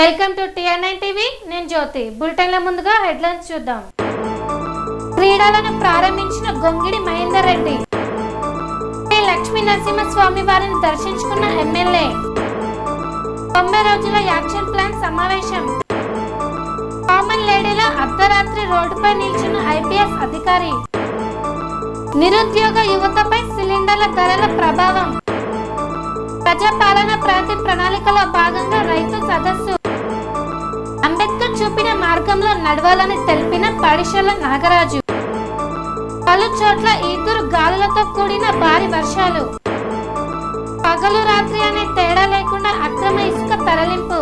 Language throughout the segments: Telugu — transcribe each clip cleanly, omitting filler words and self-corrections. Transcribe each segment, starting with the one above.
Welcome to TR9 TV. నేను జ్యోతి. బులెటిన్ల ముందుగా హెడ్లైన్స్ చూద్దాం. క్రీడలను ప్రారంభించిన గొంగిడి మహేందర్ రెడ్డి. శ్రీ లక్ష్మీ నరసింహస్వామి వారిని దర్శించుకున్న ఎమ్మెల్యే. 90 రోజుల యాక్షన్ ప్లాన్ సమావేశం. కామన్ లేడీల అర్ధరాత్రి రోడ్డుపై నిల్చున్న IPS అధికారి. నిరుద్యోగ యువతపై సిలిండర్ల ధరల ప్రభావం. ప్రజాపాలన ప్రగతి ప్రణాళికలో భాగంగా రైతు సదస్సు. అంబేద్కర్ చూపిన మార్గంలో నడవాలని తెలిపిన పాడిశాల నాగరాజు. పలు చోట్ల ఈదురు గాలులతో కూడిన భారీ వర్షాలు. పగలు రాత్రి అనే తేడా లేకుండా అక్రమ ఇసుక తరలింపు.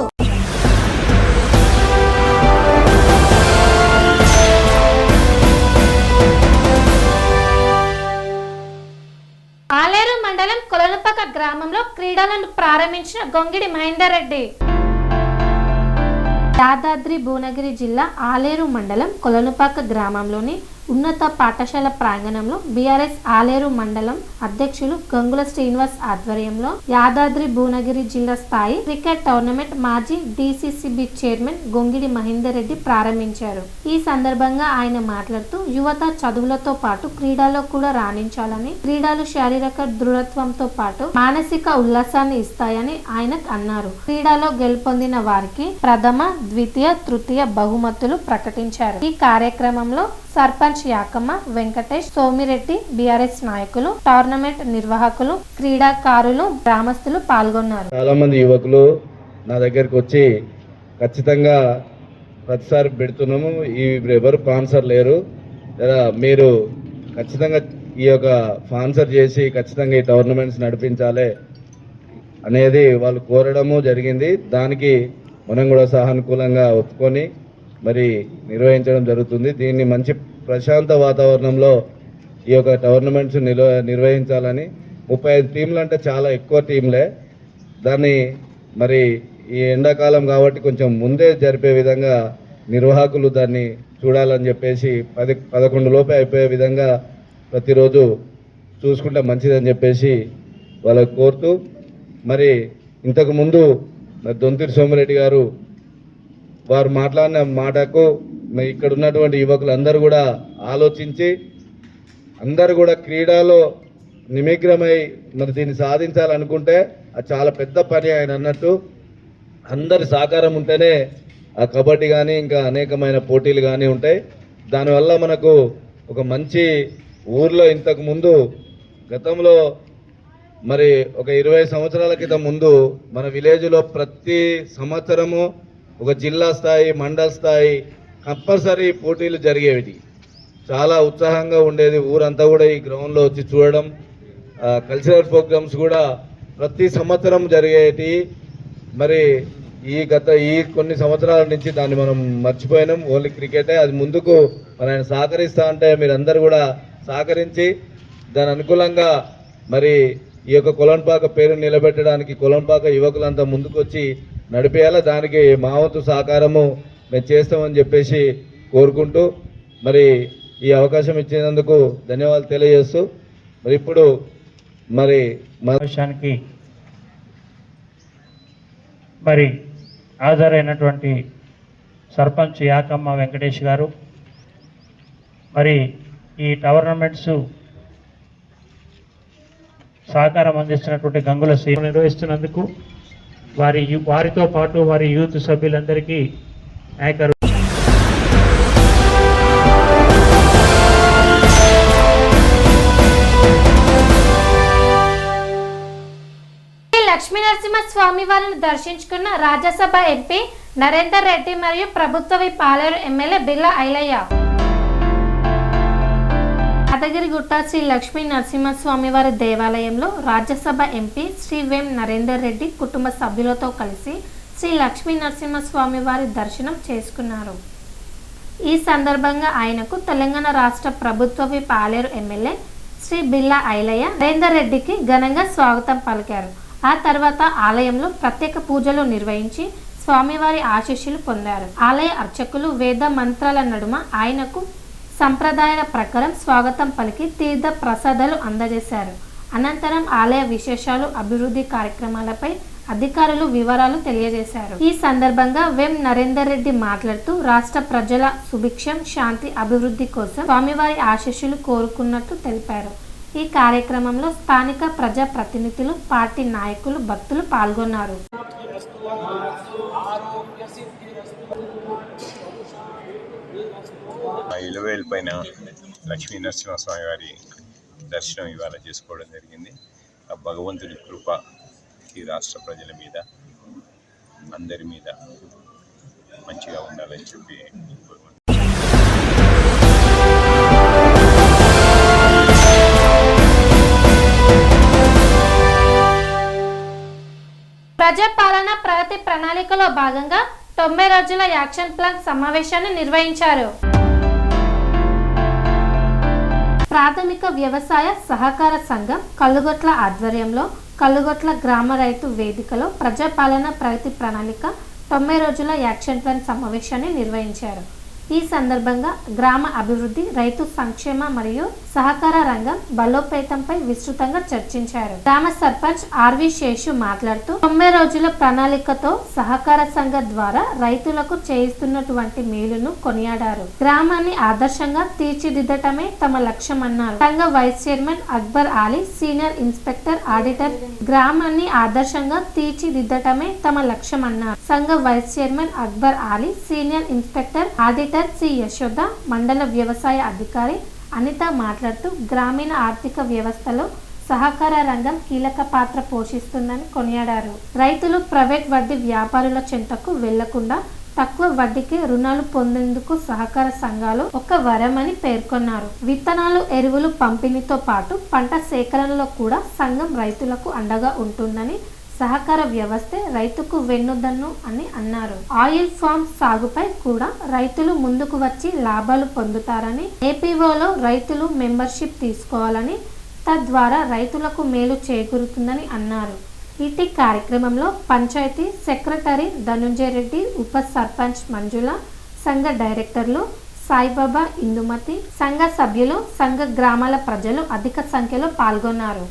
ఆలేరు మండలం కొలనుపక గ్రామంలో క్రీడలను ప్రారంభించిన గొంగిడి మహేందర్ రెడ్డి. యాదాద్రి భువనగిరి జిల్లా ఆలేరు మండలం కొలనుపాక గ్రామంలోని ఉన్నత పాఠశాల ప్రాంగణంలో BRS ఆలేరు మండలం అధ్యక్షులు గంగుల శ్రీనివాస్ ఆధ్వర్యంలో యాదాద్రి భువనగిరి జిల్లా స్థాయి క్రికెట్ టోర్నమెంట్ మాజీ DCCB చైర్మన్ గొంగిడి మహేందర్ రెడ్డి ప్రారంభించారు. ఈ సందర్భంగా ఆయన మాట్లాడుతూ యువత చదువులతో పాటు క్రీడల్లో కూడా రాణించాలని, క్రీడలు శారీరక దృఢత్వంతో పాటు మానసిక ఉల్లాసాన్ని ఇస్తాయని ఆయన అన్నారు. క్రీడలో గెలుపొందిన వారికి ప్రథమ, ద్వితీయ, తృతీయ బహుమతులు ప్రకటించారు. ఈ కార్యక్రమంలో సర్పంచ్ యాకమ్మ, వెంకటేష్, సోమిరెడ్డి, BRS నాయకులు, టోర్నమెంట్ నిర్వాహకులు, క్రీడాకారులు, గ్రామస్తులు పాల్గొన్నారు. చాలా మంది యువకులు నా దగ్గరికి వచ్చి ఖచ్చితంగా ప్రతిసారి పెడుతున్నాము, ఎవరు స్పాన్సర్ లేరు, మీరు ఖచ్చితంగా ఈ యొక్క స్పాన్సర్ చేసి ఖచ్చితంగా ఈ టోర్నమెంట్స్ నడిపించాలి అనేది వాళ్ళు కోరడము జరిగింది. దానికి మనం కూడా సానుకూలంగా ఒప్పుకొని మరి నిర్వహించడం జరుగుతుంది. దీన్ని మంచి ప్రశాంత వాతావరణంలో ఈ యొక్క టోర్నమెంట్స్ నిర్వహించాలని. 35 టీంలు అంటే చాలా ఎక్కువ టీంలే. దాన్ని మరి ఈ ఎండాకాలం కాబట్టి కొంచెం ముందే జరిపే విధంగా నిర్వాహకులు దాన్ని చూడాలని చెప్పేసి 10-11 లోపే అయిపోయే విధంగా ప్రతిరోజు చూసుకుంటే మంచిదని చెప్పేసి వాళ్ళకు కోరుతూ, మరి ఇంతకుముందు దొంతిరి సోమిరెడ్డి గారు వారు మాట్లాడిన మాటకు ఇక్కడ ఉన్నటువంటి యువకులందరూ కూడా ఆలోచించి అందరూ కూడా క్రీడలో నిమగ్నమై మరి దీన్ని సాధించాలనుకుంటే అది చాలా పెద్ద పని. ఆయన అన్నట్టు అందరి సహకారం ఉంటేనే ఆ కబడ్డీ కానీ ఇంకా అనేకమైన పోటీలు కానీ ఉంటాయి. దానివల్ల మనకు ఒక మంచి ఊర్లో ఇంతకుముందు గతంలో మరి ఒక 20 సంవత్సరాల క్రితం ముందు మన విలేజ్లో ప్రతి సంవత్సరము ఒక జిల్లా స్థాయి, మండల స్థాయి కంపల్సరీ పోటీలు జరిగేవి. చాలా ఉత్సాహంగా ఉండేది. ఊరంతా కూడా ఈ గ్రౌండ్లో వచ్చి చూడడం. కల్చరల్ ప్రోగ్రామ్స్ కూడా ప్రతి సంవత్సరం జరిగేటి. మరి ఈ కొన్ని సంవత్సరాల నుంచి దాన్ని మనం మర్చిపోయినాం. ఓన్లీ క్రికెటే అది ముందుకు మరి ఆయన సహకరిస్తా అంటే మీరందరూ కూడా సహకరించి దాని అనుకూలంగా మరి ఈ యొక్క కొలన్పాక పేరు నిలబెట్టడానికి కొలన్పాక యువకులంతా ముందుకు వచ్చి నడిపేయాలి. దానికి మా వంతు సహకారము మేము చేస్తామని చెప్పేసి కోరుకుంటూ మరి ఈ అవకాశం ఇచ్చినందుకు ధన్యవాదాలు తెలియజేస్తూ, మరి ఇప్పుడు మరి విషయానికి మరి హాజరైనటువంటి సర్పంచ్ యాకమ్మ వెంకటేష్ గారు, మరి ఈ టోర్నమెంట్స్ సహకారం అందిస్తున్నటువంటి గంగుల శ్రీ నిర్వహిస్తున్నందుకు వారితో పాటు వారి యూత్ సభ్యులందరికీ నాయకులు లక్ష్మీ నరసింహస్వామి వారిని దర్శించుకున్న రాజ్యసభ ఎంపీ నరేందర్ రెడ్డి మరియు ప్రభుత్వ విప్ ఆలేరు ఎమ్మెల్యే బిల్లా ఐలయ్య. యాదగిరిగుట్ట శ్రీ లక్ష్మీ నరసింహస్వామి వారి దేవాలయంలో రాజ్యసభ ఎంపీ శ్రీ వేం నరేందర్ రెడ్డి కుటుంబ సభ్యులతో కలిసి శ్రీ లక్ష్మీ నరసింహస్వామి వారి దర్శనం చేసుకున్నారు. ఈ సందర్భంగా ఆయనకు తెలంగాణ రాష్ట్ర ప్రభుత్వ విప్ ఆలేరు ఎమ్మెల్యే శ్రీ బిల్లా ఐలయ్య నరేందర్ రెడ్డికి ఘనంగా స్వాగతం పలికారు. ఆ తర్వాత ఆలయంలో ప్రత్యేక పూజలు నిర్వహించి స్వామివారి ఆశీస్సులు పొందారు. ఆలయ అర్చకులు వేద మంత్రాల నడుమ ఆయనకు సంప్రదాయాల ప్రకారం స్వాగతం పలికి తీర్థ ప్రసాదాలు అందజేశారు. అనంతరం ఆలయ విశేషాలు, అభివృద్ధి కార్యక్రమాలపై అధికారులు వివరాలు తెలియజేశారు. ఈ సందర్భంగా వెం నరేందర్ రెడ్డి మాట్లాడుతూ రాష్ట్ర ప్రజల సుభిక్షం, శాంతి, అభివృద్ధి కోసం స్వామివారి ఆశీస్సులు కోరుకున్నట్టు తెలిపారు. ఈ కార్యక్రమంలో స్థానిక ప్రజా ప్రతినిధులు, పార్టీ నాయకులు, భక్తులు పాల్గొన్నారు. ఇలవేలు పైన లక్ష్మీ నరసింహస్వామి వారి దర్శనం ఇవాళ చేసుకోవడం జరిగింది. ఆ భగవంతుడి కృప ఈ రాష్ట్ర ప్రజల మీద, అందరి మీద మంచిగా ఉండాలని చెప్పి ప్రజాపాలన ప్రగతి ప్రణాళికలో భాగంగా 90 రోజుల యాక్షన్ ప్లాన్ సమావేశాన్ని నిర్వహించారు. ప్రాథమిక వ్యవసాయ సహకార సంఘం కల్లుగొట్ల ఆధ్వర్యంలో కల్లుగొట్ల గ్రామ రైతు వేదికలో ప్రజాపాలన ప్రగతి ప్రణాళిక 90 రోజుల యాక్షన్ ప్లాన్ సమావేశాన్ని నిర్వహించారు. ఈ సందర్భంగా గ్రామ అభివృద్ధి, రైతు సంక్షేమ మరియు సహకార రంగం బలోపేతంపై విస్తృతంగా చర్చించారు. గ్రామ సర్పంచ్ ఆర్వి శేషు మాట్లాడుతూ 90 రోజుల ప్రణాళికతో సహకార సంఘ ద్వారా రైతులకు చేయిస్తున్నటువంటి మేలును కొనియాడారు. గ్రామాన్ని ఆదర్శంగా తీర్చిదిద్దటమే తమ లక్ష్యమన్నారు. సంఘ vice chairman Akbar Ali, senior inspector auditor గ్రామాన్ని ఆదర్శంగా తీర్చిదిద్దటమే తమ లక్ష్యమన్నారు. సంఘ vice chairman Akbar Ali, senior inspector auditor C Yashoda, మండల వ్యవసాయ అధికారి అనిత మాట్లాడుతూ గ్రామీణ ఆర్థిక వ్యవస్థలో సహకార రంగం కీలక పాత్ర పోషిస్తుందని కొనియాడారు. రైతులు ప్రైవేట్ వడ్డీ వ్యాపారుల చెంతకు వెళ్లకుండా తక్కువ వడ్డీకి రుణాలు పొందేందుకు సహకార సంఘాలు ఒక వరమని పేర్కొన్నారు. విత్తనాలు, ఎరువులు పంపిణీతో పాటు పంట సేకరణలో కూడా సంఘం రైతులకు అండగా ఉంటుందని, సహకార వ్యవస్థే రైతుకు వెన్నుదన్ను అని అన్నారు. ఆయిల్ ఫామ్ సాగుపై కూడా రైతులు ముందుకు వచ్చి లాభాలు పొందుతారని, ఏపీఓలో రైతులు మెంబర్షిప్ తీసుకోవాలని, తద్వారా రైతులకు మేలు చేకూరుతుందని అన్నారు. ఇటీ కార్యక్రమంలో పంచాయతీ సెక్రటరీ ధనుంజయ రెడ్డి, ఉప సర్పంచ్ మంజుల, సంఘ డైరెక్టర్లు సాయిబాబా, ఇందుమతి, సంఘ సభ్యులు, సంఘ గ్రామాల ప్రజలు అధిక సంఖ్యలో పాల్గొన్నారు.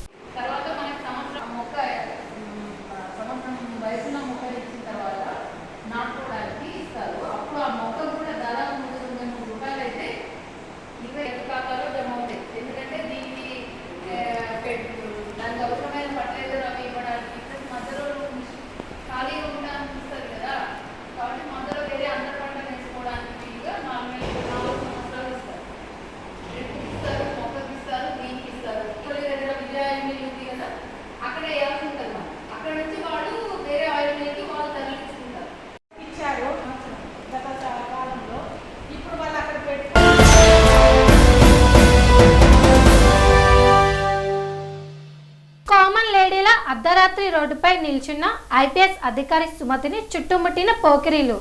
అర్ధరాత్రి రోడ్డుపై నిల్చున్న ఐపీఎస్ అధికారి సుమతిని చుట్టుముట్టిన పోకిరీలు.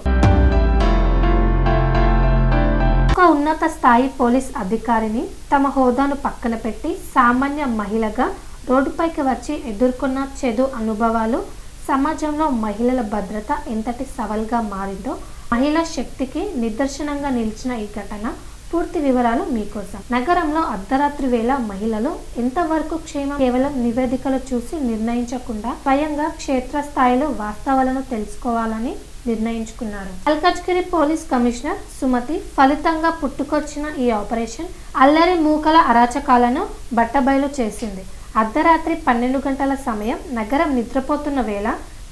ఒక ఉన్నత స్థాయి పోలీస్ అధికారిని తమ హోదాను పక్కన పెట్టి సామాన్య మహిళగా రోడ్డుపైకి వచ్చి ఎదుర్కొన్న చెడు అనుభవాలు సమాజంలో మహిళల భద్రత ఎంతటి సవాల్గా మారిందో మహిళా శక్తికి నిదర్శనంగా నిలిచిన ఈ ఘటన పూర్తి వివరాలు మీకోసం. నగరంలో అర్ధరాత్రి వేళ మహిళలు ఎంతవరకు క్షేమం కేవలం నివేదికలు చూసి నిర్ణయించకుండా స్వయంగా క్షేత్రస్థాయిలో వాస్తవాలను తెలుసుకోవాలని నిర్ణయించుకున్నారు. మల్కాజ్గిరి పోలీస్ కమిషనర్ సుమతి ఫలితంగా పుట్టుకొచ్చిన ఈ ఆపరేషన్ అల్లరి మూకల అరాచకాలను బట్టబయలు చేసింది. అర్ధరాత్రి 12 గంటల సమయం, నగరం నిద్రపోతున్న వేళ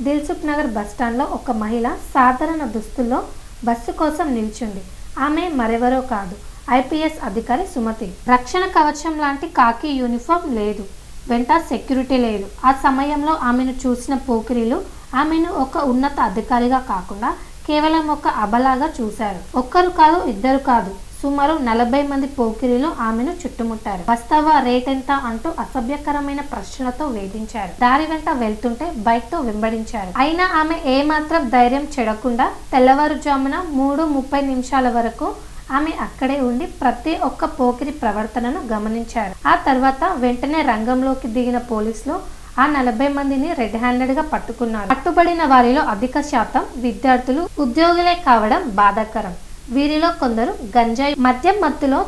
దిల్సుఖ్ నగర్ బస్టాండ్లో ఒక మహిళ సాధారణ దుస్తుల్లో బస్సు కోసం నిల్చుంది. ఆమె మరెవరో కాదు, ఐపీఎస్ అధికారి సుమతి. రక్షణ కవచం లాంటి కాకి యూనిఫామ్ లేదు, వెంట సెక్యూరిటీ లేదు. ఆ సమయంలో ఆమెను చూసిన పోకిరీలు ఆమెను ఒక ఉన్నత అధికారిగా కాకుండా కేవలం ఒక అబలాగా చూశారు. ఒక్కరు కాదు, ఇద్దరు కాదు, సుమారు 40 మంది పోకిరీలు ఆమెను చుట్టుముట్టారు. వస్తావా, రేట్ ఎంత అంటూ అసభ్యకరమైన ప్రశ్నలతో వేధించారు. దారి వెంట వెళ్తుంటే బైక్ తో వెంబడించారు. అయినా ఆమె ఏమాత్రం ధైర్యం చెడకుండా తెల్లవారుజామున 3:30 వరకు ఆమె అక్కడే ఉండి ప్రతి ఒక్క పోకిరి ప్రవర్తనను గమనించారు. ఆ తర్వాత వెంటనే రంగంలోకి దిగిన పోలీసులు ఆ 40 మందిని రెడ్ హ్యాండెడ్ గా పట్టుకున్నారు. పట్టుబడిన వారిలో అధిక శాతం విద్యార్థులు, ఉద్యోగులే కావడం బాధాకరం. వీరిలో కొందరు గంజాయి, మద్యం మత్తులో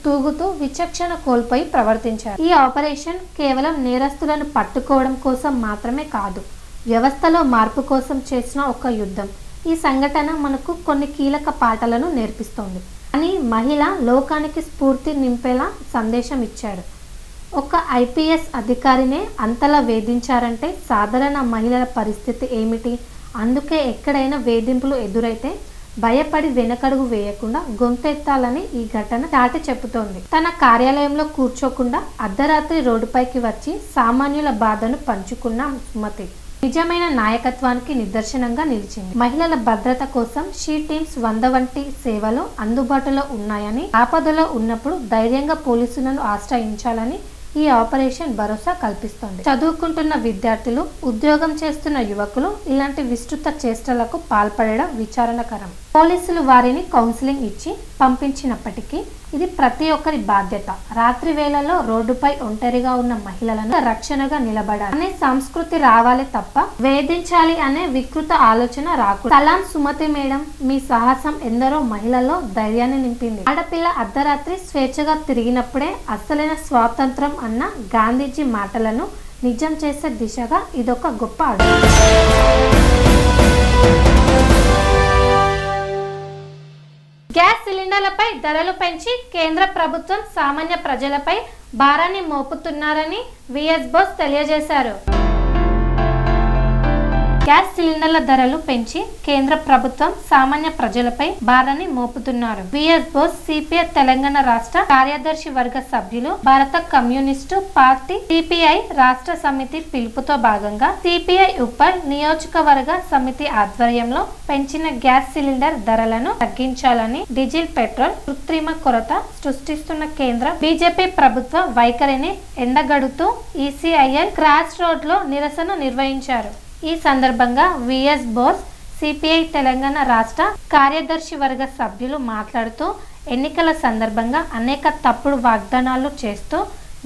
తూగుతూ విచక్షణ కోల్పోయి ప్రవర్తించారు. ఈ ఆపరేషన్ కేవలం నేరస్తులను పట్టుకోవడం కోసం మాత్రమే కాదు, వ్యవస్థలో మార్పు కోసం చేసిన ఒక యుద్ధం. ఈ సంఘటన మనకు కొన్ని కీలక పాఠాలను నేర్పిస్తోంది. కానీ మహిళ లోకానికి స్ఫూర్తి నింపేలా సందేశం ఇచ్చాడు. ఒక ఐపీఎస్ అధికారినే అంతలా వేధించారంటే సాధారణ మహిళల పరిస్థితి ఏమిటి? అందుకే ఎక్కడైనా వేధింపులు ఎదురైతే భయపడి వెనకడుగు వేయకుండా గొంతెత్తాలని ఈ ఘటన చాటి చెబుతోంది. తన కార్యాలయంలో కూర్చోకుండా అర్ధరాత్రి రోడ్డుపైకి వచ్చి సామాన్యుల బాధను పంచుకున్న సుమతి నిజమైన నాయకత్వానికి నిదర్శనంగా నిలిచింది. మహిళల భద్రత కోసం షీ టీమ్స్ 100 వంటి సేవలు అందుబాటులో ఉన్నాయని, ఆపదలో ఉన్నప్పుడు ధైర్యంగా పోలీసులను ఆశ్రయించాలని ఈ ఆపరేషన్ భరోసా కల్పిస్తోంది. చదువుకుంటున్న విద్యార్థులు, ఉద్యోగం చేస్తున్న యువకులు ఇలాంటి విస్తృత చేష్టలకు పాల్పడడం విచారణకరం. పోలీసులు వారిని కౌన్సిలింగ్ ఇచ్చి పంపించినప్పటికీ ఇది ప్రతి ఒక్కరి బాధ్యత. రాత్రి వేళల్లో రోడ్డుపై ఒంటరిగా ఉన్న మహిళలను రక్షణగా నిలబడాలి అనే సంస్కృతి రావాలి తప్ప వేధించాలి అనే వికృత ఆలోచన రాకూడదు. సలాం సుమతి మేడం, మీ సాహసం ఎందరో మహిళల్లో ధైర్యాన్ని నింపింది. ఆడపిల్ల అర్ధరాత్రి స్వేచ్ఛగా తిరిగినప్పుడే అసలైన స్వాతంత్రం అన్న గాంధీజీ మాటలను నిజం చేసే దిశగా ఇదొక గొప్ప అడుగు. గ్యాస్ సిలిండర్లపై ధరలు పెంచి కేంద్ర ప్రభుత్వం సామాన్య ప్రజలపై భారాన్ని మోపుతున్నారని విఎస్ బోస్ తెలియజేశారు. గ్యాస్ సిలిండర్ల ధరలు పెంచి కేంద్ర ప్రభుత్వం సామాన్య ప్రజలపై భారాన్ని మోపుతున్నారు. విఎస్ బోస్ సిపిఐ తెలంగాణ రాష్ట్ర కార్యదర్శి వర్గ సభ్యులు, భారత కమ్యూనిస్టు పార్టీ సిపిఐ రాష్ట్ర సమితి పిలుపుతో భాగంగా సిపిఐ ఉప్పల్ నియోజకవర్గ సమితి ఆధ్వర్యంలో పెంచిన గ్యాస్ సిలిండర్ ధరలను తగ్గించాలని, డీజిల్ పెట్రోల్ కృత్రిమ కొరత సృష్టిస్తున్న కేంద్ర బీజేపీ ప్రభుత్వ వైఖరిని ఎండగడుతూ ఈసీఐఎల్ క్రాస్ రోడ్ లో నిరసన నిర్వహించారు. ఈ సందర్భంగా విఎస్ బోస్ సిపిఐ తెలంగాణ రాష్ట్ర కార్యదర్శి వర్గ సభ్యులు మాట్లాడుతూ ఎన్నికల సందర్భంగా అనేక తప్పుడు వాగ్దానాలు చేస్తూ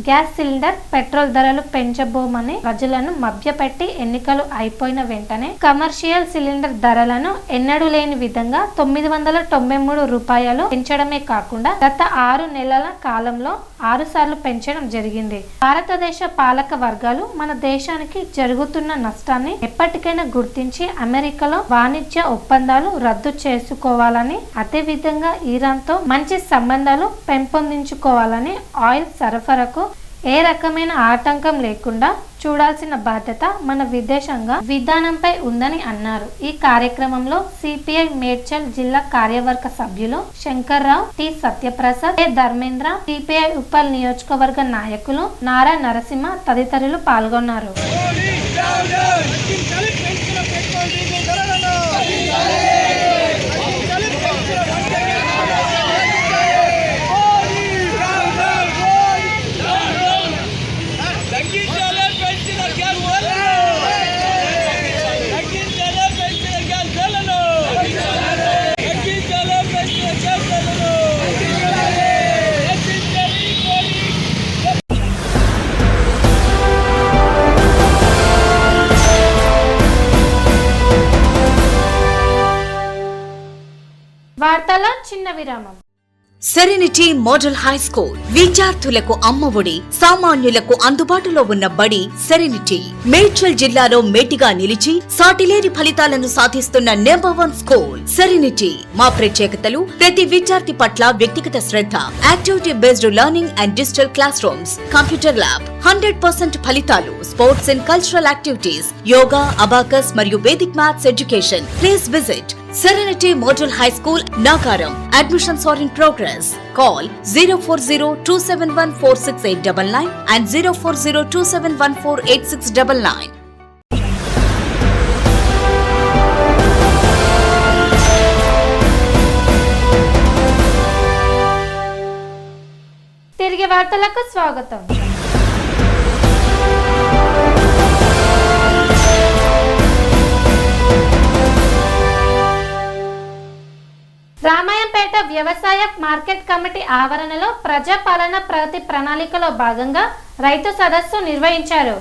గ్యాస్ సిలిండర్, పెట్రోల్ ధరలు పెంచబోమని ప్రజలను మభ్యపెట్టి ఎన్నికలు అయిపోయిన వెంటనే కమర్షియల్ సిలిండర్ ధరలను ఎన్నడూ లేని విధంగా 993 రూపాయలు పెంచడమే కాకుండా గత 6 నెలల కాలంలో 6 సార్లు పెంచడం జరిగింది. భారతదేశ పాలక వర్గాలు మన దేశానికి జరుగుతున్న నష్టాన్ని ఎప్పటికైనా గుర్తించి అమెరికాలో వాణిజ్య ఒప్పందాలు రద్దు చేసుకోవాలని, అదేవిధంగా ఇరాన్తో మంచి సంబంధాలు పెంపొందించుకోవాలని, ఆయిల్ సరఫరాకు ఏ రకమైన ఆటంకం లేకుండా చూడాల్సిన బాధ్యత మన విదేశాంగ విధానంపై ఉందని అన్నారు. ఈ కార్యక్రమంలో సిపిఐ మేడ్చల్ జిల్లా కార్యవర్గ సభ్యులు శంకర్రావు, టి సత్యప్రసాద్, ఏ ధర్మేంద్ర, సిపిఐ ఉప్పల్ నియోజకవర్గ నాయకులు నారా నరసింహ తదితరులు పాల్గొన్నారు. వార్తలో చిన్న విరామం. సెరెనిటీ మోడల్ హై స్కూల్ విద్యార్థులకు అమ్మఒడి, సామాన్యులకు అందుబాటులో ఉన్న బడి సెరెనిటీ. మేడ్చల్ జిల్లాలో మేటిగా నిలిచి సాటిలేని ఫలితాలను సాధిస్తున్న నంబర్ 1 స్కూల్ సెరెనిటీ. మా ప్రత్యేకతలు: ప్రతి విద్యార్థి పట్ల వ్యక్తిగత శ్రద్ధ, activity based learning and digital classrooms, computer lab, 100% ఫలితాలు, sports and cultural activities, yoga, abacus మరియు Vedic maths education. Please visit Serenity Model High School, Nagaram. Admissions are in progress. Call 04027146899 and 04027148699. తిరిగి వార్తలకు స్వాగతం. రామాయంపేట వ్యవసాయ మార్కెట్ కమిటీ ఆవరణలో ప్రజాపాలన ప్రగతి ప్రణాళికలో భాగంగా రైతు సదస్సు నిర్వహించారు.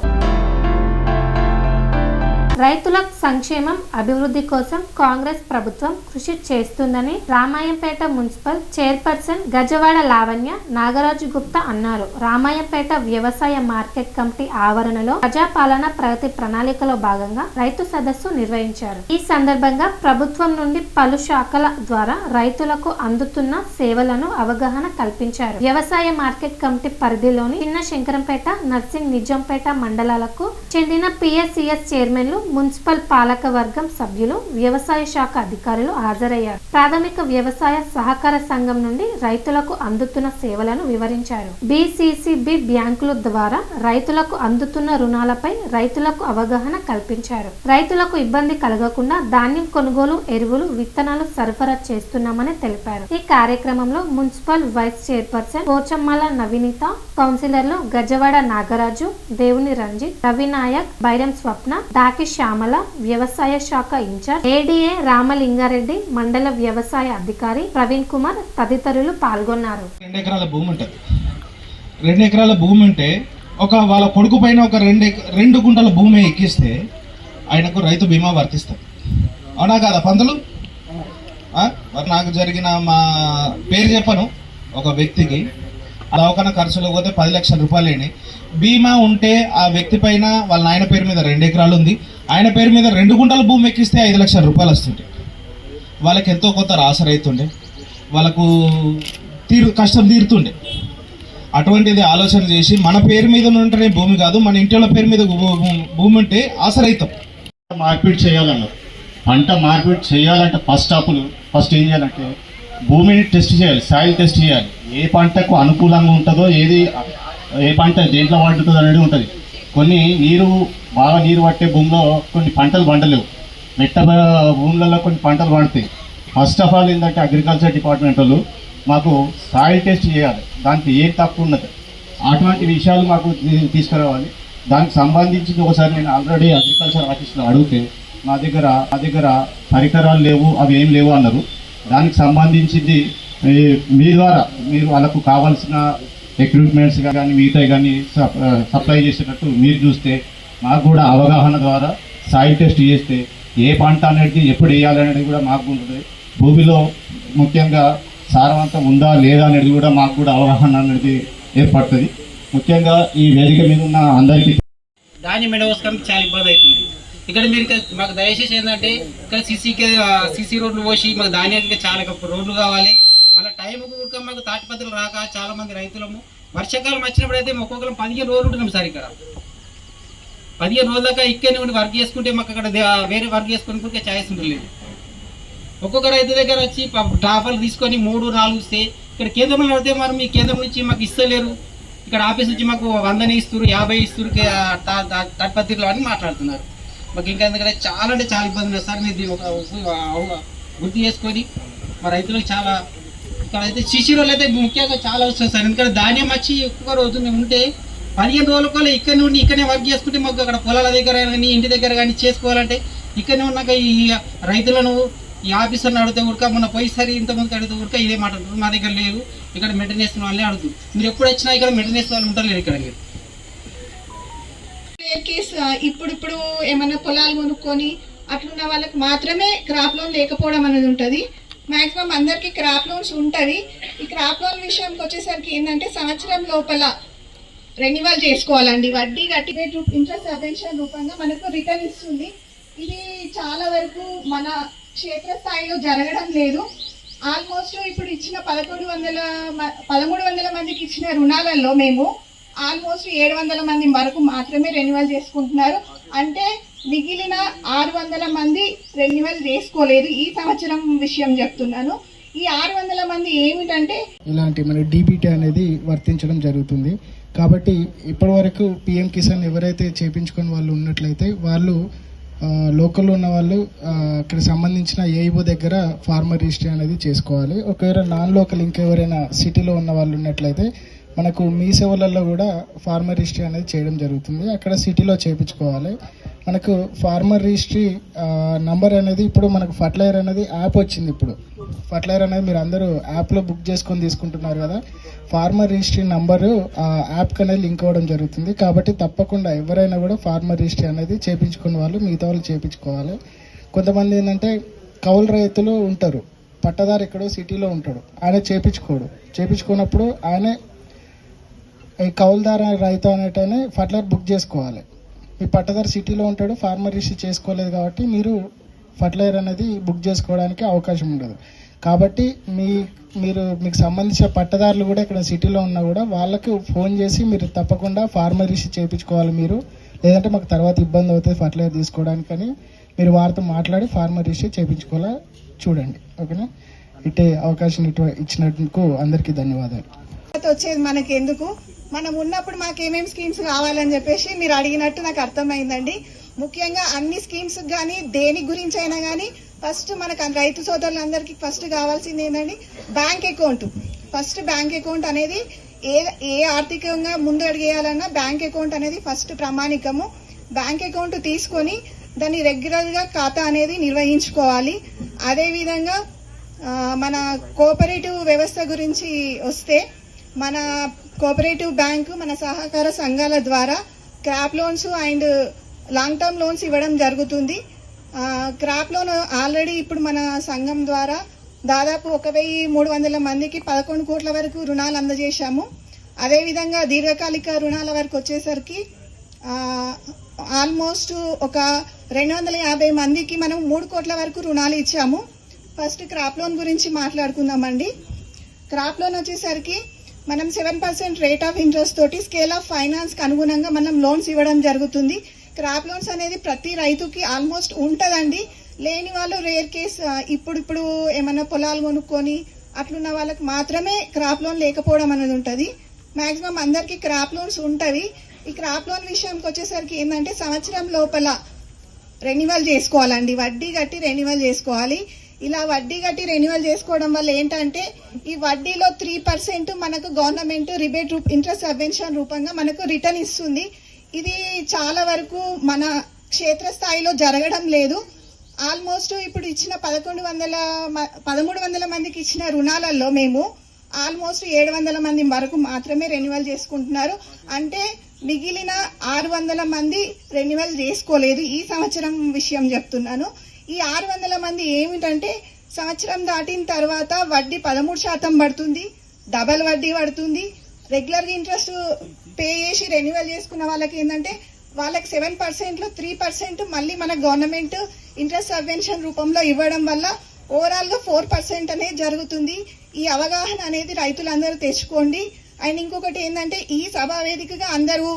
రైతుల సంక్షేమం అభివృద్ధి కోసం కాంగ్రెస్ ప్రభుత్వం కృషి చేస్తుందని రామాయంపేట మున్సిపల్ చైర్పర్సన్ గజవాడ లావణ్య నాగరాజు గుప్తా అన్నారు. రామాయంపేట వ్యవసాయ మార్కెట్ కమిటీ ఆవరణలో ప్రజాపాలన ప్రగతి ప్రణాళికలో భాగంగా రైతు సదస్సు నిర్వహించారు. ఈ సందర్భంగా ప్రభుత్వం నుండి పలు శాఖల ద్వారా రైతులకు అందుతున్న సేవలను అవగాహన కల్పించారు. వ్యవసాయ మార్కెట్ కమిటీ పరిధిలోని చిన్న శంకరంపేట, నర్సింగ్, నిజాంపేట మండలాలకు చెందిన పిఎస్సిఎస్ చైర్మన్లు, మున్సిపల్ పాలక వర్గం సభ్యులు, వ్యవసాయ శాఖ అధికారులు హాజరయ్యారు. ప్రాథమిక వ్యవసాయ సహకార సంఘం నుండి రైతులకు అందుతున్న సేవలను వివరించారు. బిసిసిబి బ్యాంకుల ద్వారా రైతులకు అందుతున్న రుణాలపై రైతులకు అవగాహన కల్పించారు. రైతులకు ఇబ్బంది కలగకుండా ధాన్యం కొనుగోలు, ఎరువులు, విత్తనాలు సరఫరా చేస్తున్నామని తెలిపారు. ఈ కార్యక్రమంలో మున్సిపల్ వైస్ చైర్పర్సన్ పోచమ్మల నవీనిత, కౌన్సిలర్లు గజవాడ నాగరాజు, దేవుని రంజిత్, రవినాయక్, బైరం స్వప్న, దాకి శ్యామల, వ్యవసాయ శాఖ ఇన్ఛార్జ్ ఏడీఏ రామలింగారెడ్డి, మండల వ్యవసాయ అధికారి ప్రవీణ్ కుమార్ తదితరులు పాల్గొన్నారు. 2 ఎకరాల భూమి ఉంటుంది. 2 ఎకరాల భూమి ఉంటే వాళ్ళ కొడుకు పైన ఒక 2 గుంటల భూమి ఎక్కిస్తే ఆయనకు రైతు బీమా వర్తిస్తుంది. అవునా కాదా పంతులు? నాకు జరిగిన మా పేరు చెప్పను, ఒక వ్యక్తికి దవాఖాన ఖర్చులు పోతే 10 లక్షల రూపాయలు బీమా ఉంటే ఆ వ్యక్తి పైన వాళ్ళ నాయన పేరు మీద 2 ఎకరాలు ఉంది, ఆయన పేరు మీద 2 గుంటల భూమి ఎక్కిస్తే 5 లక్షల రూపాయలు వస్తుంటే వాళ్ళకి ఎంతో కొంత రాసరైతుండే, వాళ్ళకు కష్టం తీరుతుండే. అటువంటిది ఆలోచన చేసి మన పేరు మీద ఉంటేనే భూమి కాదు, మన ఇంటి పేరు మీద భూమి ఉంటే ఆసరైతాం. మార్పిడి చేయాలన్నారు. పంట మార్పిడి చేయాలంటే ఫస్ట్ ఏం చేయాలంటే భూమిని టెస్ట్ చేయాలి, సాయిల్ టెస్ట్ చేయాలి. ఏ పంటకు అనుకూలంగా ఉంటుందో, ఏ పంట దేంట్లో పండుతుందో అనేది ఉంటుంది. కొన్ని బాగా నీరు పట్టే భూమిలో కొన్ని పంటలు పండలేవు, మెట్ట భూములలో కొన్ని పంటలు పండుతాయి. ఫస్ట్ ఆఫ్ ఆల్ ఏంటంటే అగ్రికల్చర్ డిపార్ట్మెంట్ వాళ్ళు మాకు సాయిల్ టెస్ట్ చేయాలి, దానికి ఏం తక్కువ ఉన్నది అటువంటి విషయాలు మాకు తీసుకురావాలి. దానికి సంబంధించి ఒకసారి నేను ఆల్రెడీ అగ్రికల్చర్ ఆఫీస్లో అడిగితే మా దగ్గర పరికరాలు లేవు, అవి ఏం లేవు అన్నారు. దానికి సంబంధించింది మీ ద్వారా మీరు వాళ్ళకు కావాల్సిన ఎక్విప్మెంట్స్ కానీ మిగతా కానీ సప్లై చేసేటట్టు మీరు చూస్తే మాకు కూడా అవగాహన ద్వారా సాయిల్ టెస్ట్ చేస్తే ఏ పంట అనేది ఎప్పుడు వేయాలనేది కూడా మాకు ఉంటుంది. భూమిలో ముఖ్యంగా సారవంతం ఉందా లేదా అనేది కూడా మాకు కూడా అవగాహన అనేది ఏర్పడుతుంది. ముఖ్యంగా ఈ వేదిక మీద ఉన్న అందరికీ ధాన్యం ఎండవోసుకోవడానికి చాలా ఇబ్బంది అవుతుంది. ఇక్కడ మీరు మాకు దయచేసి ఏంటంటే ఇక్కడ సీసీ రోడ్లు పోసి మాకు ధాన్యానికి చాలా రోడ్లు కావాలి. మళ్ళీ టైంకు కూడా మాకు తాటిపత్రులు రాక చాలా మంది రైతులము వర్షాకాలం వచ్చినప్పుడు అయితే ఒక్కొక్కరు 15 రోజులు ఉంటున్నాం సార్. ఇక్కడ 15 రోజుల దాకా ఇక్కడనే ఉండి వర్క్ చేసుకుంటే మాకు అక్కడ వేరే వర్క్ చేసుకుని ఛాయిస్ ఉండలేదు. ఒక్కొక్క రైతు దగ్గర వచ్చి టాపర్లు తీసుకొని 3-4 ఇస్తే ఇక్కడ కేంద్రంలో పడితే మరి మీ కేంద్రం నుంచి మాకు ఇస్తలేరు, ఇక్కడ ఆఫీస్ నుంచి మాకు 100 ఇస్తారు, 50 ఇస్తారు తాటిపత్రులు అని మాట్లాడుతున్నారు. మాకు ఇంకా ఎందుకంటే చాలా అంటే చాలా ఇబ్బంది ఉంది సార్. మీరు గుర్తు చేసుకొని మా రైతులకు చాలా ఇక్కడ అయితే సీసీ రోడ్లు అయితే ముఖ్యంగా చాలా వస్తుంది సార్. ఎందుకంటే ధాన్యం వచ్చి ఒక్కొక్క రోజు ఉంటే 15 రోజుల కూడా ఇక్కడ నుండి ఇక్కడనే వర్క్ చేసుకుంటే మాకు అక్కడ పొలాల దగ్గర కానీ ఇంటి దగ్గర కానీ చేసుకోవాలంటే ఇక్కడనే ఉన్నాక ఈ రైతులను ఈ ఆఫీసర్ని అడిగితే ఉడక మొన్న పోయిసరి ఇంతమందికి అడిగితే ఉడక ఇదే మాట అంటారు, మా దగ్గర లేదు, ఇక్కడ మెయింటెనెన్స్ వాళ్ళని అడుగుతుంది. మీరు ఎప్పుడు వచ్చినా ఇక్కడ మెయింటెనెన్స్ వాళ్ళు ఉంటారు ఇక్కడ. మీరు ఇప్పుడు ఏమైనా పొలాలు కొనుక్కొని అట్లున్న వాళ్ళకి మాత్రమే క్రాప్ లోన్ లేకపోవడం అనేది ఉంటుంది. మ్యాక్సిమం అందరికీ క్రాప్ లోన్స్ ఉంటుంది. ఈ క్రాప్ లోన్ విషయంకి వచ్చేసరికి ఏంటంటే సంవత్సరం లోపల రెన్యువల్ చేసుకోవాలండి. వడ్డీ కట్టి ఇంట్రెస్ట్ సబ్వెన్షన్ రూపంగా మనకు రిటర్న్ ఇస్తుంది. ఇది చాలా వరకు మన క్షేత్రస్థాయిలో జరగడం లేదు. ఆల్మోస్ట్ ఇప్పుడు ఇచ్చిన 1300 మందికి ఇచ్చిన రుణాలలో మేము ఆల్మోస్ట్ 700 మంది వరకు మాత్రమే రెన్యువల్ చేసుకుంటున్నారు. అంటే మిగిలిన 600 మంది రెన్యువల్ చేసుకోలేదు. ఈ సంవత్సరం విషయం చెప్తున్నాను. ఈ 600 మంది ఏమిటంటే ఇలాంటి మన డీబీటీ అనేది వర్తించడం జరుగుతుంది. కాబట్టి ఇప్పటి వరకు పిఎం కిసాన్ ఎవరైతే చేయించుకుని వాళ్ళు ఉన్నట్లయితే వాళ్ళు లోకల్లో ఉన్న వాళ్ళు అక్కడ సంబంధించిన ఏఈఓ దగ్గర ఫార్మర్ రిజిస్ట్రీ అనేది చేసుకోవాలి. ఒకవేళ నాన్ లోకల్ ఇంకెవరైనా సిటీలో ఉన్న వాళ్ళు ఉన్నట్లయితే మనకు మీ సేవలలో కూడా ఫార్మర్ రిజిస్ట్రీ అనేది చేయడం జరుగుతుంది. అక్కడ సిటీలో చేయించుకోవాలి. మనకు ఫార్మర్ రిజిస్ట్రీ నంబర్ అనేది ఇప్పుడు మనకు ఫర్టిలైజర్ అనేది యాప్ వచ్చింది. ఇప్పుడు ఫర్టిలైజర్ అనేది మీరు అందరూ యాప్లో బుక్ చేసుకొని తీసుకుంటున్నారు కదా. ఫార్మర్ రిజిస్ట్రీ నంబరు యాప్కి అనేది లింక్ అవ్వడం జరుగుతుంది. కాబట్టి తప్పకుండా ఎవరైనా కూడా ఫార్మర్ రిజిస్ట్రీ అనేది చేయించుకున్న వాళ్ళు మిగతా వాళ్ళు చేయించుకోవాలి. కొంతమంది ఏంటంటే కౌలు రైతులు ఉంటారు, పట్టదారు ఎక్కడో సిటీలో ఉంటాడు, ఆయన చేయించుకున్నప్పుడు ఆయన ఈ కౌలుదారు రైతు అనేటనే ఫర్టిలైజర్ బుక్ చేసుకోవాలి. ఈ పట్టదారు సిటీలో ఉంటాడు, ఫార్మర్ రిజిస్ట్రీ చేసుకోలేదు కాబట్టి మీరు ఫర్టిలైజర్ అనేది బుక్ చేసుకోవడానికి అవకాశం ఉండదు. కాబట్టి మీకు సంబంధించిన పట్టదారులు కూడా ఇక్కడ సిటీలో ఉన్నా కూడా వాళ్ళకు ఫోన్ చేసి మీరు తప్పకుండా ఫార్మర్ రిజిస్ట్రీ చేయించుకోవాలి. మీరు లేదంటే మాకు తర్వాత ఇబ్బంది అవుతుంది ఫర్టిలైజర్ తీసుకోవడానికని మీరు వారితో మాట్లాడి ఫార్మర్ రిజిస్ట్రీ చేయించుకోవాలా చూడండి. ఓకేనా? ఇటే అవకాశం ఇచ్చినందుకు అందరికీ ధన్యవాదాలు. వచ్చేది మనకి ఎందుకు, మనం ఉన్నప్పుడు మాకు ఏమేమి స్కీమ్స్ కావాలని చెప్పేసి మీరు అడిగినట్టు నాకు అర్థమైందండి. ముఖ్యంగా అన్ని స్కీమ్స్ కానీ దేని గురించి అయినా కానీ ఫస్ట్ మనకు రైతు సోదరులందరికీ ఫస్ట్ కావాల్సింది ఏంటండి, bank account. First bank account అనేది ఏ ఆర్థికంగా ముందు అడిగేయాలన్నా బ్యాంక్ అకౌంట్ అనేది ఫస్ట్ ప్రామాణికము. బ్యాంక్ అకౌంట్ తీసుకొని దాన్ని రెగ్యులర్గా ఖాతా అనేది నిర్వహించుకోవాలి. అదేవిధంగా మన కోఆపరేటివ్ వ్యవస్థ గురించి వస్తే మన కోఆపరేటివ్ బ్యాంకు మన సహకార సంఘాల ద్వారా crop loans and long term loans ఇవ్వడం జరుగుతుంది. క్రాప్ లోన్ ఆల్రెడీ ఇప్పుడు మన సంఘం ద్వారా దాదాపు 1300 మందికి 11 కోట్ల వరకు రుణాలు అందజేశాము. అదేవిధంగా దీర్ఘకాలిక రుణాల వరకు వచ్చేసరికి ఆల్మోస్ట్ ఒక 250 మందికి మనం 3 కోట్ల వరకు రుణాలు ఇచ్చాము. ఫస్ట్ క్రాప్ లోన్ గురించి మాట్లాడుకుందామండి. క్రాప్ లోన్ వచ్చేసరికి మనం 7% రేట్ ఆఫ్ ఇంట్రెస్ట్ తోటి స్కేల్ ఆఫ్ ఫైనాన్స్ కి అనుగుణంగా మనం లోన్స్ ఇవ్వడం జరుగుతుంది. క్రాప్ లోన్స్ అనేది ప్రతి రైతుకి ఆల్మోస్ట్ ఉంటదండి. లేని వాళ్ళు రేర్ కేస్ ఇప్పుడు ఏమైనా పొలాలు కొనుక్కొని అట్లున్న వాళ్ళకి మాత్రమే క్రాప్ లోన్ లేకపోవడం అనేది ఉంటుంది. మాక్సిమం అందరికి క్రాప్ లోన్స్ ఉంటవి. ఈ క్రాప్ లోన్ విషయంకి వచ్చేసరికి ఏంటంటే సంవత్సరం లోపల రెన్యువల్ చేసుకోవాలండి, వడ్డీ కట్టి రెన్యువల్ చేసుకోవాలి. ఇలా వడ్డీ కట్టి రెన్యువల్ చేసుకోవడం వల్ల ఏంటంటే ఈ వడ్డీలో 3% మనకు గవర్నమెంట్ రిబేట్ ఇంట్రెస్ట్ సబ్వెన్షన్ రూపంగా మనకు రిటర్న్ ఇస్తుంది. ఇది చాలా వరకు మన క్షేత్రస్థాయిలో జరగడం లేదు. ఆల్మోస్ట్ ఇప్పుడు ఇచ్చిన 1300 మందికి ఇచ్చిన రుణాలలో మేము ఆల్మోస్ట్ 700 మంది వరకు మాత్రమే రెన్యువల్ చేసుకుంటున్నారు. అంటే మిగిలిన 600 మంది రెన్యువల్ చేసుకోలేదు. ఈ సంవత్సరం విషయం చెప్తున్నాను. ఈ 600 మంది ఏమిటంటే సంవత్సరం దాటిన తర్వాత వడ్డీ 13% పడుతుంది, డబల్ వడ్డీ పడుతుంది. రెగ్యులర్గా ఇంట్రెస్ట్ పే చేసి రెన్యువల్ చేసుకున్న వాళ్ళకి ఏంటంటే వాళ్ళకి 7%లో 3% మళ్ళీ మన గవర్నమెంట్ ఇంట్రెస్ట్ సబ్వెన్షన్ రూపంలో ఇవ్వడం వల్ల ఓవరాల్ గా 4% అనేది జరుగుతుంది. ఈ అవగాహన అనేది రైతులందరూ తెచ్చుకోండి. అండ్ ఇంకొకటి ఏంటంటే ఈ సభా వేదికగా అందరూ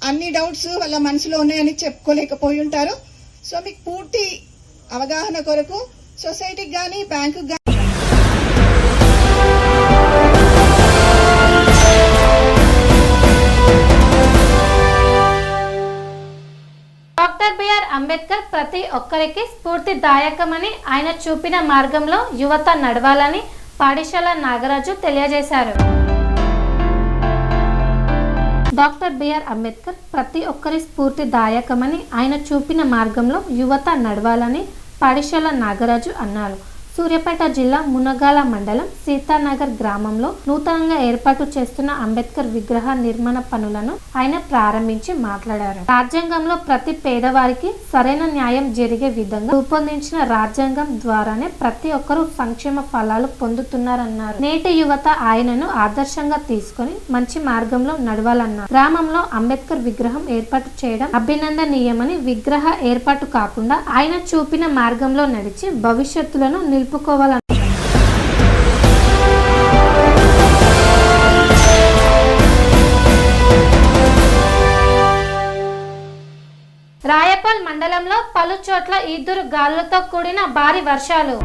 అన్ని డౌట్స్ వాళ్ళ మనసులో ఉన్నాయని చెప్పుకోలేకపోయి ఉంటారు. సో మీకు పూర్తి అవగాహన కొరకు సొసైటీకి కానీ బ్యాంకుకి కానీ డాక్టర్ బిఆర్ అంబేద్కర్ ప్రతి ఒక్కరికి స్ఫూర్తిదాయకమని, ఆయన చూపిన మార్గంలో యువత నడవాలని పాడిశాల నాగరాజు తెలియజేశారు. డాక్టర్ బిఆర్ అంబేద్కర్ ప్రతి ఒక్కరి స్ఫూర్తిదాయకమని, ఆయన చూపిన మార్గంలో యువత నడవాలని పాడిశాల నాగరాజు అన్నారు. సూర్యాపేట జిల్లా మునగాల మండలం సీతానగర్ గ్రామంలో నూతనంగా ఏర్పాటు చేస్తున్న అంబేద్కర్ విగ్రహ నిర్మాణ పనులను ఆయన ప్రారంభించి మాట్లాడారు. రాజ్యాంగంలో ప్రతి పేదవారికి సరైన న్యాయం జరిగే విధంగా రూపొందించిన రాజ్యాంగం ద్వారానే ప్రతి ఒక్కరూ సంక్షేమ ఫలాలు పొందుతున్నారన్నారు. నేటి యువత ఆయనను ఆదర్శంగా తీసుకొని మంచి మార్గంలో నడవాలన్నారు. గ్రామంలో అంబేద్కర్ విగ్రహం ఏర్పాటు చేయడం అభినందనీయమని, విగ్రహ ఏర్పాటు కాకుండా ఆయన చూపిన మార్గంలో నడిచి భవిష్యత్తులను నిలుపుకోవాలన్నారు. రాయపల్ మండలంలో పలు చోట్ల ఈదురు గాలులతో కూడిన భారీ వర్షాలు.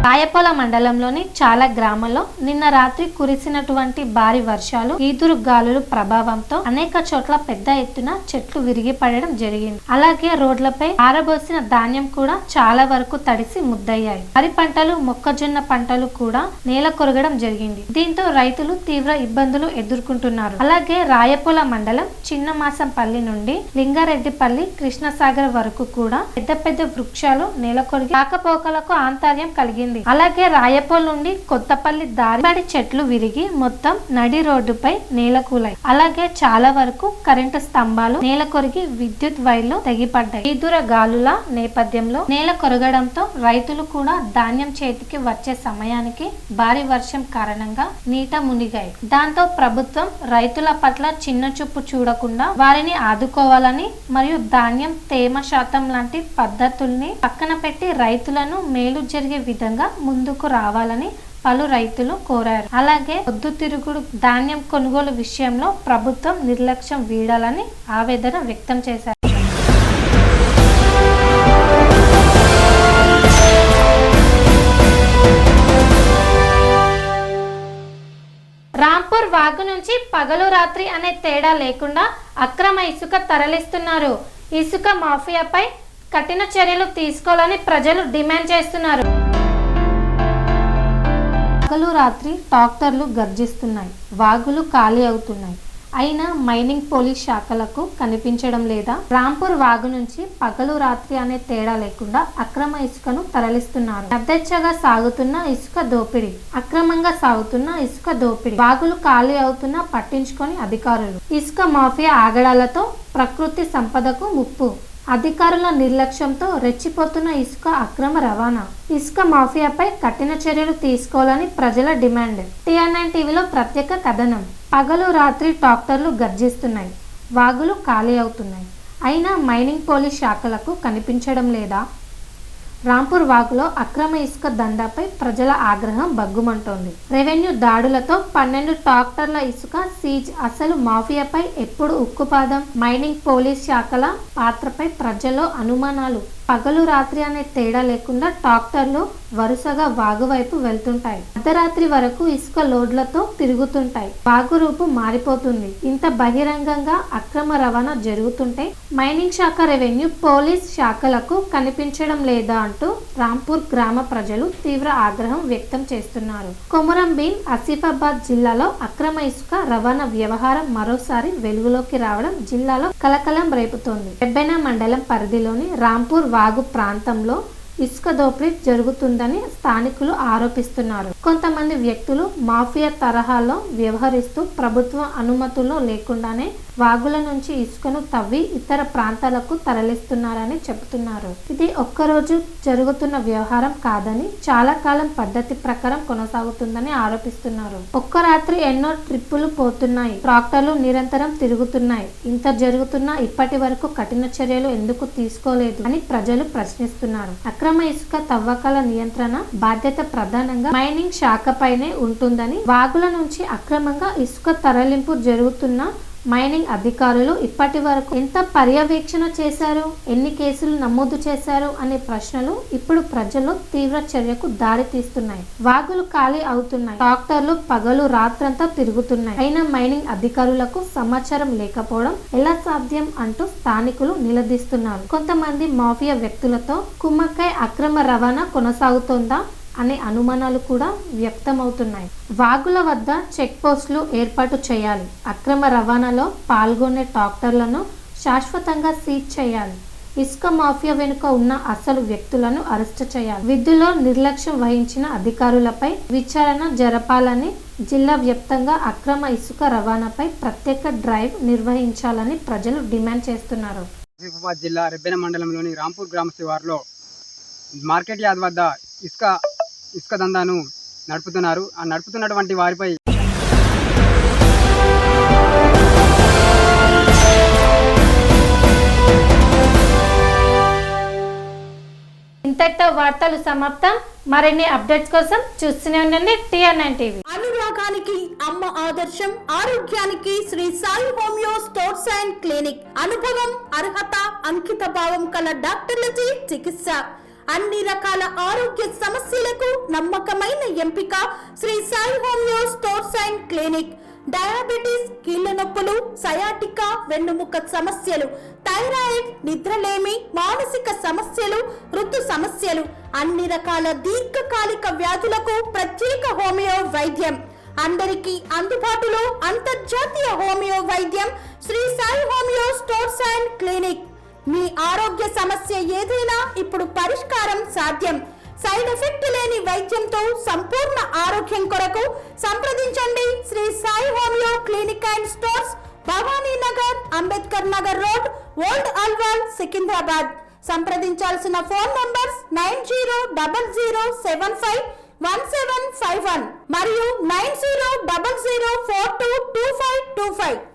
రాయపోల మండలంలోని చాలా గ్రామాల్లో నిన్న రాత్రి కురిసినటువంటి భారీ వర్షాలు, ఈదురు గాలుల ప్రభావంతో అనేక చోట్ల పెద్ద ఎత్తున చెట్లు విరిగి పడడం జరిగింది. అలాగే రోడ్లపై ఆరబోసిన ధాన్యం కూడా చాలా వరకు తడిసి ముద్దయ్యాయి. వరి పంటలు, మొక్కజొన్న పంటలు కూడా నేల కొరగడం జరిగింది. దీంతో రైతులు తీవ్ర ఇబ్బందులు ఎదుర్కొంటున్నారు. అలాగే రాయపోల మండలం చిన్నమాసంపల్లి నుండి లింగారెడ్డిపల్లి, కృష్ణసాగర్ వరకు కూడా పెద్ద పెద్ద వృక్షాలు నేల కొరిగి రాకపోకలకు ఆంతర్యం కలిగింది. అలాగే రాయపోల్ నుండి కొత్తపల్లి దారి చెట్లు విరిగి మొత్తం నడి రోడ్డుపై నేలకూలాయి. అలాగే చాలా వరకు కరెంటు స్తంభాలు నేల కొరిగి విద్యుత్ వైర్లు తెగిపడ్డాయి. ఈదుర గాలుల నేపథ్యంలో నేల కొరగడంతో రైతులు కూడా ధాన్యం చేతికి వచ్చే సమయానికి భారీ వర్షం కారణంగా నీట మునిగాయి. దాంతో ప్రభుత్వం రైతుల పట్ల చిన్న చూపు చూడకుండా వారిని ఆదుకోవాలని మరియు ధాన్యం తేమ శాతం లాంటి పద్ధతుల్ని పక్కన పెట్టి రైతులను మేలు జరిగే విధంగా ముందుకు రావాలని పలు రైతులు కోరారు. అలాగే పొద్దుతిరుగుడు ధాన్యం కొనుగోలు విషయంలో ప్రభుత్వం నిర్లక్ష్యం వీడాలని ఆవేదన వ్యక్తం చేశారు. రాంపూర్ వాగు నుంచి పగలు రాత్రి అనే తేడా లేకుండా అక్రమ ఇసుక తరలిస్తున్నారు. ఇసుక మాఫియాపై కఠిన చర్యలు తీసుకోవాలని ప్రజలు డిమాండ్ చేస్తున్నారు. పగలు రాత్రి ట్రాక్టర్లు గర్జిస్తున్నాయి, వాగులు ఖాళీ అవుతున్నాయి. అయినా మైనింగ్ పోలీస్ శాఖలకు కనిపించడం లేదా? రాంపూర్ వాగు నుంచి పగలు రాత్రి అనే తేడా లేకుండా అక్రమ ఇసుకను తరలిస్తున్నారు. యథేచ్ఛగా సాగుతున్న ఇసుక దోపిడీ, అక్రమంగా సాగుతున్న ఇసుక దోపిడీ, వాగులు ఖాళీ అవుతున్నా పట్టించుకొని అధికారులు. ఇసుక మాఫియా ఆగడాలతో ప్రకృతి సంపదకు ముప్పు. అధికారుల నిర్లక్ష్యంతో రెచ్చిపోతున్న ఇసుక అక్రమ రవాణా. ఇసుక మాఫియాపై కఠిన చర్యలు తీసుకోవాలని ప్రజల డిమాండ్. TN9 టీవీలో ప్రత్యేక కథనం. పగలు రాత్రి ట్రాక్టర్లు గర్జిస్తున్నాయి, వాగులు ఖాళీ అవుతున్నాయి. అయినా మైనింగ్ పోలీస్ శాఖలకు కనిపించడం లేదా? రాంపూర్ వాగులో అక్రమ ఇసుక దందాపై ప్రజల ఆగ్రహం బగ్గుమంటోంది. రెవెన్యూ దాడులతో 12 ట్రాక్టర్ల ఇసుక సీజ్. అసలు మాఫియాపై ఎప్పుడు ఉక్కుపాదం? మైనింగ్ పోలీస్ శాఖల పాత్రపై ప్రజల్లో అనుమానాలు. పగలు రాత్రి అనే తేడా లేకుండా ట్రాక్టర్లు వరుసగా వాగు వైపు వెళ్తుంటాయి. అర్ధరాత్రి వరకు ఇసుక లోడ్లతో తిరుగుతుంటాయి. వాగు రూపు మారిపోతుంది. ఇంత బహిరంగంగా అక్రమ రవాణా జరుగుతుంటే మైనింగ్ శాఖ, రెవెన్యూ పోలీస్ శాఖలకు కనిపించడం లేదా అంటూ రాంపూర్ గ్రామ ప్రజలు తీవ్ర ఆగ్రహం వ్యక్తం చేస్తున్నారు. కొమురం భీం, ఆసిఫాబాద్ జిల్లాలో అక్రమ ఇసుక రవాణా వ్యవహారం మరోసారి వెలుగులోకి రావడం జిల్లాలో కలకలం రేపుతోంది. రెబ్బెన మండలం పరిధిలోని రాంపూర్ వాగు ప్రాంతంలో ఇసుక దోపిడీ జరుగుతుందని స్థానికులు ఆరోపిస్తున్నారు. కొంతమంది వ్యక్తులు మాఫియా తరహాలో వ్యవహరిస్తూ ప్రభుత్వ అనుమతులు లేకుండానే వాగుల నుంచి ఇసుకను తవ్వి ఇతర ప్రాంతాలకు తరలిస్తున్నారని చెబుతున్నారు. ఇది ఒక్కరోజు జరుగుతున్న వ్యవహారం కాదని, చాలా కాలం పద్ధతి ప్రకారం కొనసాగుతుందని ఆరోపిస్తున్నారు. ఒక్క రాత్రి ఎన్నో ట్రిప్పులు పోతున్నాయి, ట్రాక్టర్లు నిరంతరం తిరుగుతున్నాయి. ఇంత జరుగుతున్నా ఇప్పటి వరకు కఠిన చర్యలు ఎందుకు తీసుకోలేదు అని ప్రజలు ప్రశ్నిస్తున్నారు. అక్రమ ఇసుక తవ్వకాల నియంత్రణ బాధ్యత ప్రధానంగా మైనింగ్ శాఖపైనే ఉంటుందని, వాగుల నుంచి అక్రమంగా ఇసుక తరలింపు జరుగుతున్న మైనింగ్ అధికారులు ఇప్పటి వరకు ఎంత పర్యవేక్షణ చేశారు, ఎన్ని కేసులు నమోదు చేశారు అనే ప్రశ్నలు ఇప్పుడు ప్రజల్లో తీవ్ర చర్యకు దారి తీస్తున్నాయి. వాగులు ఖాళీ అవుతున్నాయి, ట్రాక్టర్లు పగలు రాత్రంతా తిరుగుతున్నాయి. అయినా మైనింగ్ అధికారులకు సమాచారం లేకపోవడం ఎలా సాధ్యం అంటూ స్థానికులు నిలదీస్తున్నారు. కొంతమంది మాఫియా వ్యక్తులతో కుమ్మక్కై అక్రమ రవాణా కొనసాగుతోందా అనే అనుమానాలు కూడా వ్యక్తమవుతున్నాయి. వాగుల వద్ద చెక్ పోస్టులు ఏర్పాటు చేయాలి. అక్రమ రవాణాలో పాల్గొనే ట్రాక్టర్లను శాశ్వతంగా సీజ్ చేయాలి. ఇసుక మాఫియా వెనుక ఉన్న అసలు వ్యక్తులను అరెస్ట్ చేయాలి. విధుల్లో నిర్లక్ష్యం వహించిన అధికారులపై విచారణ జరపాలని, జిల్లా వ్యాప్తంగా అక్రమ ఇసుక రవాణాపై ప్రత్యేక డ్రైవ్ నిర్వహించాలని ప్రజలు డిమాండ్ చేస్తున్నారు. ఆసిఫాబాద్ జిల్లా రెబ్బెన మండలంలోని రాంపూర్ గ్రామ శివారులో మార్కెట్ యార్డ్ వద్ద ఇసుక దందాను నడుపుతున్నారు. ఆ నడుపుతున్నటువంటి వారిపై ఇంతటితో వార్తలు సమాప్తం. మరిన్ని అప్డేట్స్ కోసం చూస్తూనే ఉండండి TN9 టీవీ. అనురాగానికి అమ్మ ఆదర్శం, ఆరోగ్యానికి Sri Sai homeo stores and clinic. అనుభవం, అర్హత, అంకిత భావం కల డాక్టర్లచే చికిత్స. అన్ని రకాల ఆరోగ్య సమస్యలకు నమ్మకమైన ఎంపిక Sri Sai homeo stores and clinic. Diabetes, కీళ్ల నొప్పులు, సయాటికా, వెన్నుముక సమస్యలు, థైరాయిడ్, నిద్రలేమి, మానసిక సమస్యలు, ఋతు సమస్యలు, అన్ని రకాల దీర్ఘకాలిక వ్యాధులకు ప్రత్యేక హోమియో వైద్యం. అందరికీ అందుబాటులో అంతర్జాతీయ హోమియో వైద్యం Shri Sai homeo stores and clinic. మీ ఆరోగ్య సమస్య ఏదైనా ఇప్పుడు పరిష్కారం సాధ్యం. సైడ్ ఎఫెక్ట్ లేని వైద్యంతో సంపూర్ణ ఆరోగ్యం కొరకు సంప్రదించండి Shri Sai homeo clinic and stores, Bhavani Nagar, Ambedkar Nagar road, old Alwal, Secunderabad. సంప్రదించాల్సిన ఫోన్ నంబర్స్ 9000751751 మరియు 9000422525.